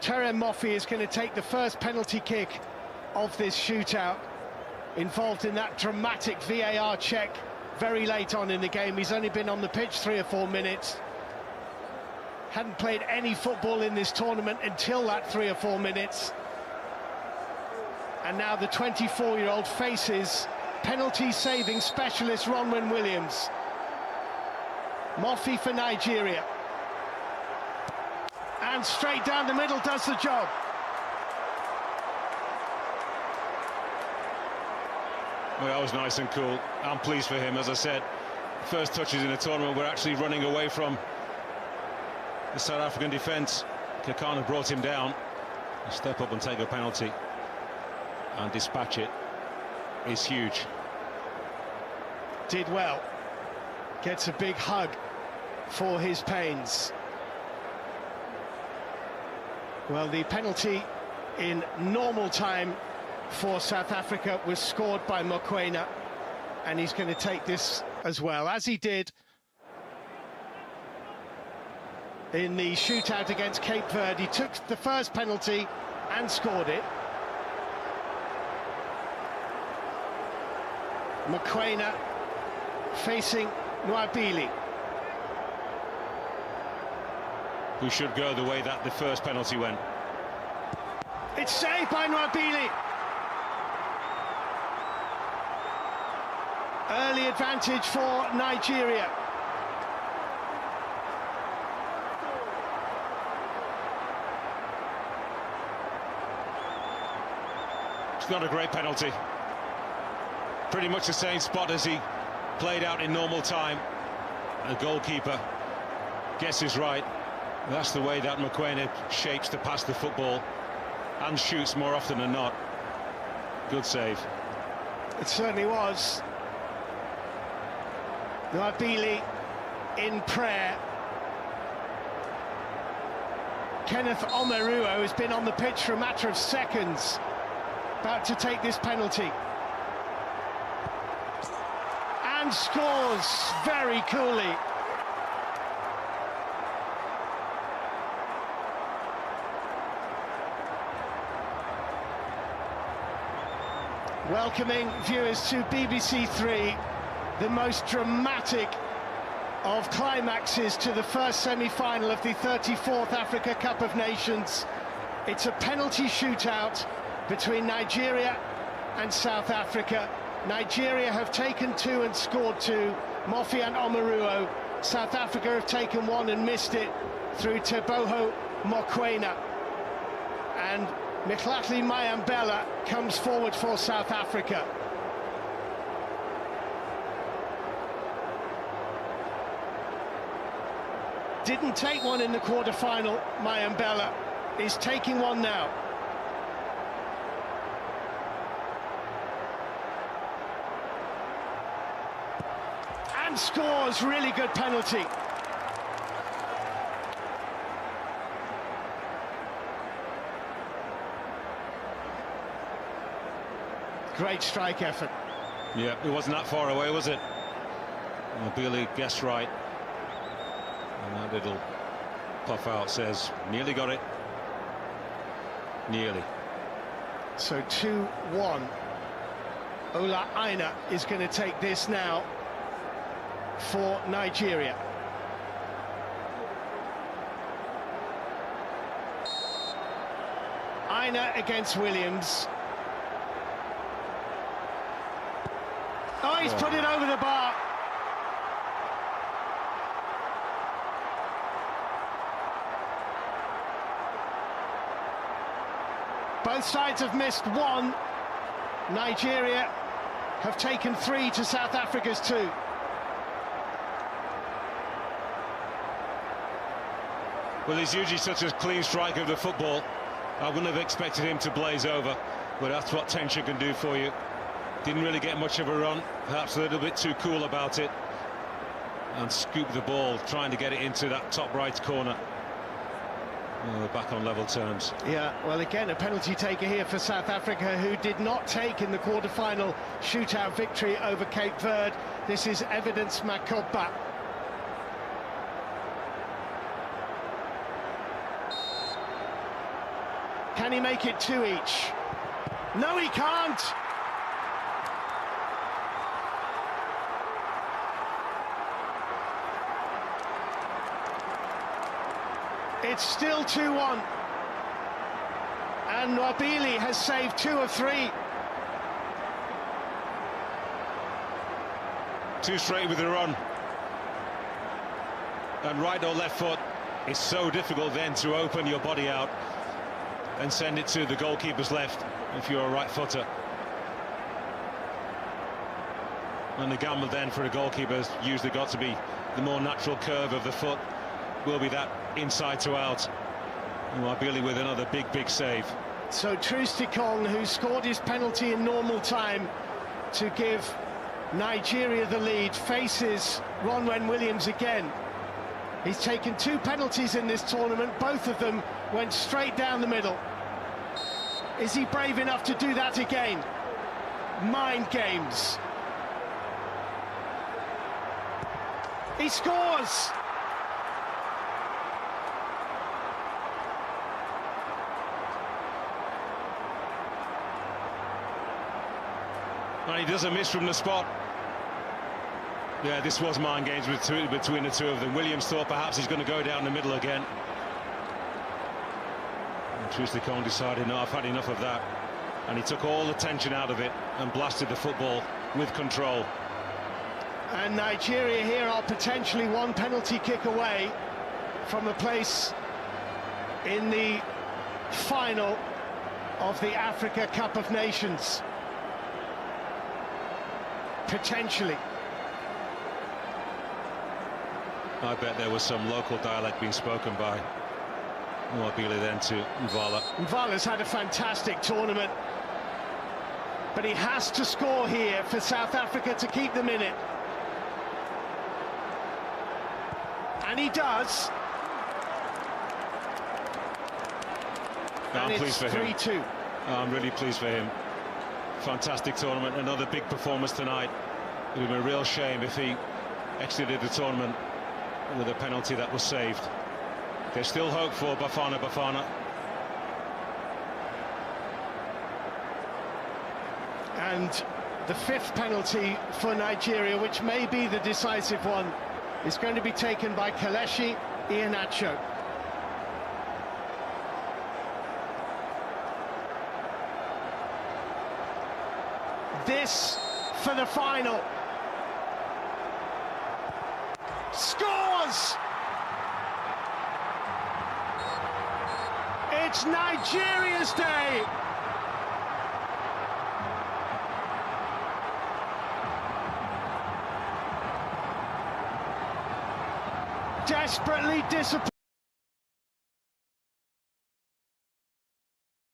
Terem Moffi is going to take the first penalty kick of this shootout, involved in that dramatic VAR check very late on in the game. He's only been on the pitch 3 or 4 minutes. Hadn't played any football in this tournament until that 3 or 4 minutes. And now the 24-year-old faces penalty-saving specialist Ronwen Williams. Moffi for Nigeria. And straight down the middle does the job. Well, that was nice and cool. I'm pleased for him. As I said, first touches in the tournament, we're actually running away from the South African defence. Kakana brought him down. Step up and take a penalty and dispatch it is huge. Did well. Gets a big hug for his pains. Well, the penalty in normal time for South Africa was scored by Mokoena, and he's going to take this as well, as he did in the shootout against Cape Verde. He took the first penalty and scored it. Mokoena facing Nwabili, who should go the way that the first penalty went. It's saved by Nwabili. Early advantage for Nigeria. It's not a great penalty. Pretty much the same spot as he played out in normal time. The goalkeeper guesses right. That's the way that Mokoena shapes to pass the football and shoots more often than not. Good save. It certainly was. Nwabili in prayer. Kenneth Omeruo has been on the pitch for a matter of seconds, about to take this penalty. And scores very coolly. Welcoming viewers to BBC Three, the most dramatic of climaxes to the first semi-final of the 34th Africa Cup of Nations. It's a penalty shootout between Nigeria and South Africa. Nigeria have taken 2 and scored 2, Moffi and Omeruo. South Africa have taken 1 and missed it through Teboho Mokoena. And Mkhitaryan Mayambela comes forward for South Africa. Didn't take one in the quarter-final. Mayambela is taking one now. And scores. Really good penalty. Great strike effort. Yeah, it wasn't that far away, was it? Billy guessed right. And that little puff out says, nearly got it. Nearly. So 2-1. Ola Aina is going to take this now for Nigeria. Aina against Williams. Oh, he's put it over the bar. Both sides have missed 1. Nigeria have taken 3 to South Africa's 2. Well, he's usually such a clean striker of the football. I wouldn't have expected him to blaze over, but that's what tension can do for you. Didn't really get much of a run, perhaps a little bit too cool about it, and scooped the ball, trying to get it into that top right corner. Back on level terms. Yeah, well, again, a penalty taker here for South Africa, who did not take in the quarter-final shootout victory over Cape Verde. This is Evidence Makopa. Can he make it 2 each? No, he can't. It's still 2-1. And Wabili has saved 2 of 3. Too straight with the run. And right or left foot, it's so difficult then to open your body out and send it to the goalkeeper's left if you're a right footer. And the gamble then for a goalkeeper has usually got to be the more natural curve of the foot, will be that inside to out. And Wabili with another big save. So Troost-Ekong, who scored his penalty in normal time to give Nigeria the lead, faces Ronwen Williams again. He's taken 2 penalties in this tournament, both of them went straight down the middle. Is he brave enough to do that again? Mind games. He scores! And he doesn't miss from the spot. Yeah, this was mind games between the two of them. Williams thought perhaps he's going to go down the middle again. And Troost-Ekong decided, no, I've had enough of that. And he took all the tension out of it and blasted the football with control. And Nigeria here are potentially 1 penalty kick away from a place in the final of the Africa Cup of Nations. Potentially. I bet there was some local dialect being spoken by Wabili then to Mvala. Mvala's had a fantastic tournament, but he has to score here for South Africa to keep them in it. And he does. I'm pleased for him. 3-2. I'm really pleased for him. Fantastic tournament, another big performance tonight. It would have been a real shame if he exited the tournament with a penalty that was saved. There's still hope for Bafana. And the 5th penalty for Nigeria, which may be the decisive one, is going to be taken by Kelechi Iheanacho. This for the final. Scores! It's Nigeria's day! Desperately disappointed.